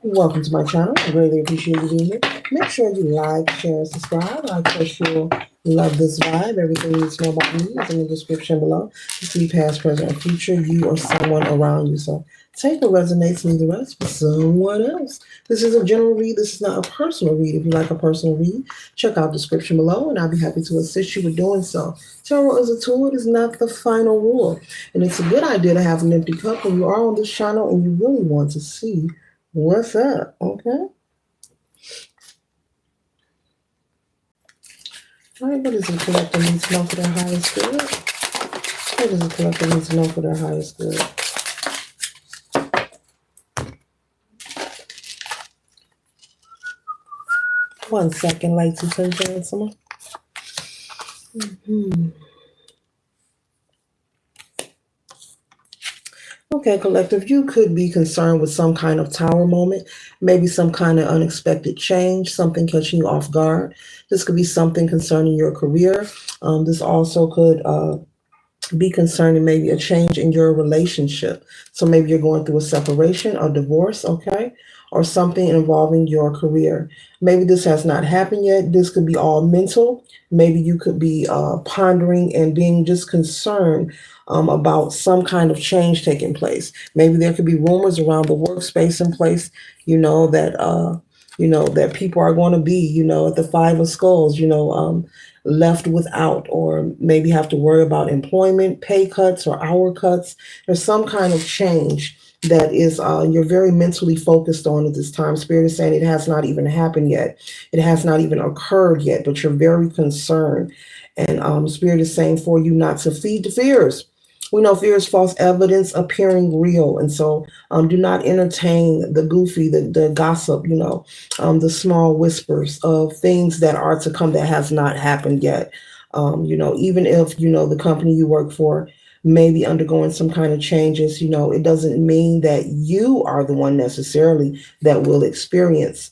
Welcome to my channel. I greatly appreciate you being here. Make sure you like, share, and subscribe. I trust you'll love this vibe. Everything you need to know about me is in the description below. You see past, present, or future, you or someone around you. So take what resonates, leave the rest for someone else. This is a general read. This is not a personal read. If you like a personal read, check out the description below, and I'll be happy to assist you with doing so. Tarot is a tool. It is not the final rule. And it's a good idea to have an empty cup when you are on this channel and you really want to see what's up, okay? All right, what does the collector need to know for their highest good? What does the collector need to know for their highest good? One second, ladies and gentlemen. Okay, collective, you could be concerned with some kind of tower moment, maybe some kind of unexpected change, something catching you off guard. This could be something concerning your career. This also could be concerning maybe a change in your relationship. So maybe you're going through a separation or divorce, okay? Or something involving your career. Maybe this has not happened yet. This could be all mental. Maybe you could be pondering and being just concerned about some kind of change taking place. Maybe there could be rumors around the workspace in place, that people are going to be, at the Five of Skulls, left without, or maybe have to worry about employment, pay cuts, or hour cuts. There's some kind of change that is you're very mentally focused on at this time. Spirit is saying it has not even happened yet. It has not even occurred yet, but you're very concerned. And Spirit is saying for you not to feed the fears. We know fear is false evidence appearing real. And so do not entertain the goofy, the gossip, the small whispers of things that are to come that has not happened yet. Even if, the company you work for may be undergoing some kind of changes, it doesn't mean that you are the one necessarily that will experience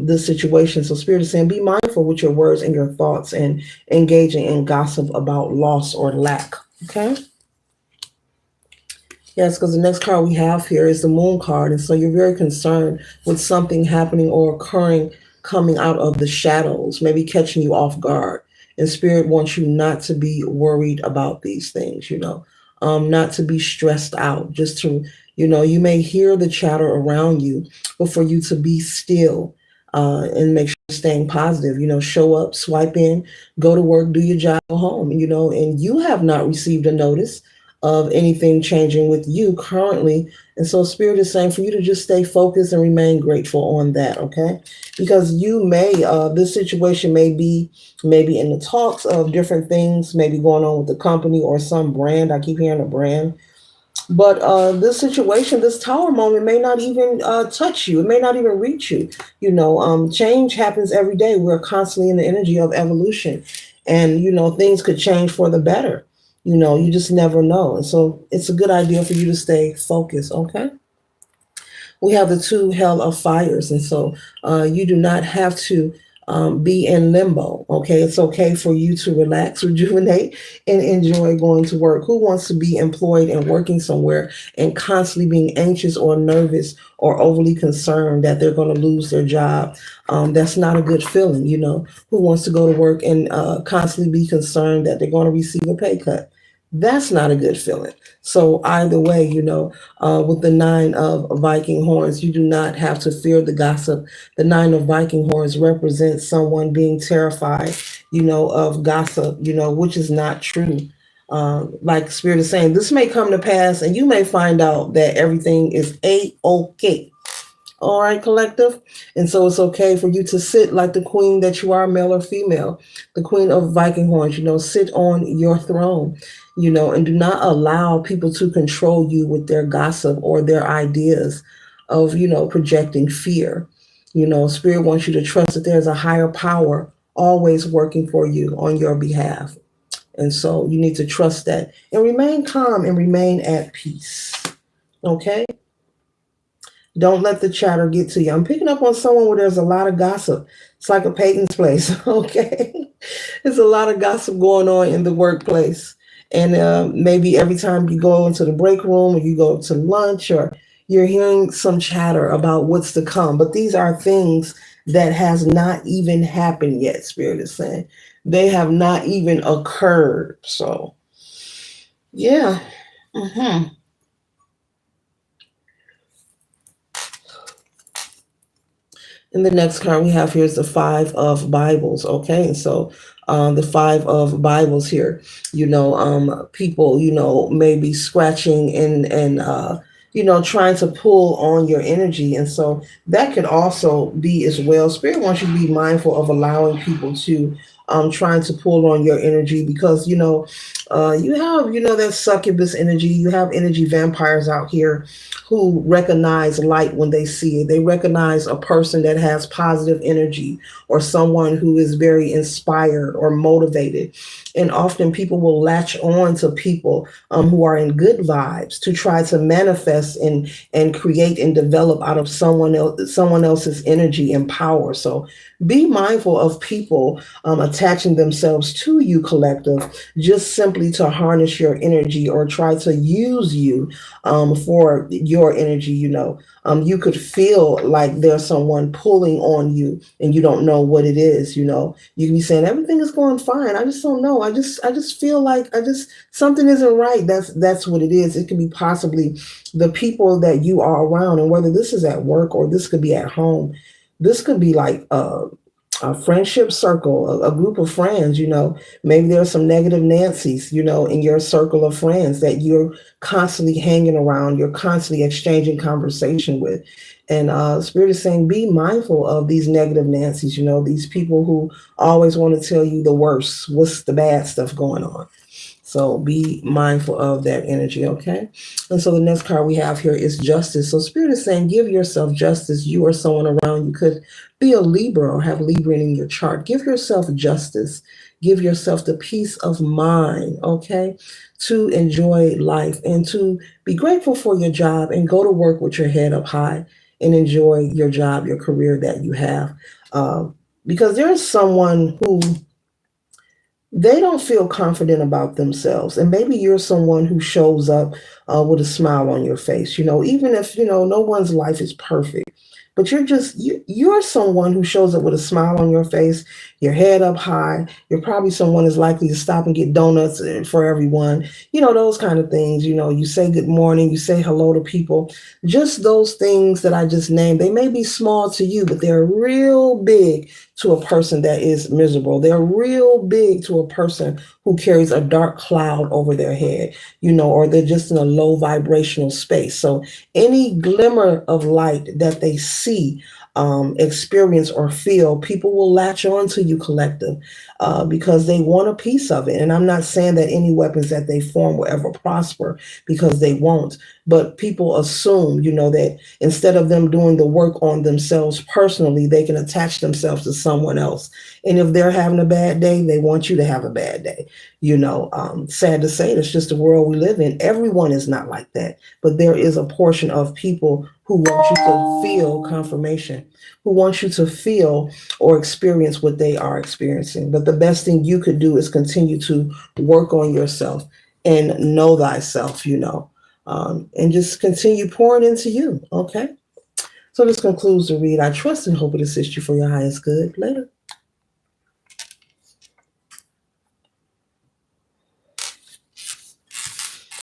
this situation. So Spirit is saying, be mindful with your words and your thoughts and engaging in gossip about loss or lack. Okay. Yes, because the next card we have here is the Moon card. And so you're very concerned with something happening or occurring coming out of the shadows, maybe catching you off guard. And Spirit wants you not to be worried about these things, not to be stressed out, just to, you may hear the chatter around you, but for you to be still and make sure you're staying positive, show up, swipe in, go to work, do your job, go home, and you have not received a notice of anything changing with you currently. And so Spirit is saying for you to just stay focused and remain grateful on that, okay? Because you may, this situation may be maybe in the talks of different things, maybe going on with the company or some brand. I keep hearing a brand. But this situation, this tower moment may not even touch you. It may not even reach you. Change happens every day. We're constantly in the energy of evolution. And, things could change for the better. You just never know. And so it's a good idea for you to stay focused, okay? We have the two hell of fires. And so you do not have to be in limbo, okay? It's okay for you to relax, rejuvenate, and enjoy going to work. Who wants to be employed and working somewhere and constantly being anxious or nervous or overly concerned that they're going to lose their job? That's not a good feeling, Who wants to go to work and constantly be concerned that they're going to receive a pay cut? That's not a good feeling. So either way, with the nine of Viking horns, you do not have to fear the gossip. The nine of Viking horns represents someone being terrified, of gossip, which is not true. Like Spirit is saying, this may come to pass and you may find out that everything is A-OK. All right, collective. And so it's okay for you to sit like the queen that you are, male or female, the queen of Viking horns, sit on your throne, and do not allow people to control you with their gossip or their ideas of, projecting fear. Spirit wants you to trust that there's a higher power always working for you on your behalf. And so you need to trust that and remain calm and remain at peace. Okay? Don't let the chatter get to you. I'm picking up on someone where there's a lot of gossip. It's like a Peyton's place, okay? There's a lot of gossip going on in the workplace. And maybe every time you go into the break room or you go to lunch or, You're hearing some chatter about what's to come, but these are things that has not even happened yet. Spirit is saying they have not even occurred. So yeah. hmm And the next card we have here is the Five of Bibles. Okay, and so the Five of Bibles here, people, maybe scratching and trying to pull on your energy, and so that could also be as well. Spirit wants you to be mindful of allowing people to trying to pull on your energy because you have that succubus energy. You have energy vampires out here who recognize light when they see it. They recognize a person that has positive energy or someone who is very inspired or motivated. And often people will latch on to people who are in good vibes to try to manifest and create and develop out of someone else's energy and power. So be mindful of people attaching themselves to you, collective, just simply to harness your energy or try to use you for your energy. You could feel like there's someone pulling on you and you don't know what it is. You can be saying everything is going fine. I just don't know. I just feel like something isn't right. That's what it is. It could be possibly the people that you are around, and whether this is at work or this could be at home. This could be like a friendship circle, a group of friends. Maybe there's some negative Nancy's, in your circle of friends that you're constantly hanging around, you're constantly exchanging conversation with. And Spirit is saying, be mindful of these negative Nancy's, these people who always want to tell you the worst, what's the bad stuff going on. So be mindful of that energy, okay? And so the next card we have here is justice. So Spirit is saying, give yourself justice. You or someone around you could be a Libra or have Libra in your chart. Give yourself justice. Give yourself the peace of mind, okay? To enjoy life and to be grateful for your job and go to work with your head up high and enjoy your job, your career that you have. Because there's someone who they don't feel confident about themselves. And maybe you're someone who shows up with a smile on your face, even if, no one's life is perfect. But you're someone who shows up with a smile on your face, your head up high. You're probably someone is likely to stop and get donuts for everyone, those kind of things. You say good morning, you say hello to people. Just those things that I just named, they may be small to you, but they're real big to a person that is miserable. They're real big to a person who carries a dark cloud over their head, or they're just in a low vibrational space. So any glimmer of light that they see, experience, or feel, people will latch on to you, collective, because they want a piece of it. And I'm not saying that any weapons that they form will ever prosper, because they won't. But people assume, that instead of them doing the work on themselves personally, they can attach themselves to someone else. And if they're having a bad day, they want you to have a bad day. Sad to say, it's just the world we live in. Everyone is not like that. But there is a portion of people who want you to feel confirmation, who want you to feel or experience what they are experiencing. But the best thing you could do is continue to work on yourself and know thyself, and just continue pouring into you. Okay. So this concludes the read. I trust and hope it assists you for your highest good. Later.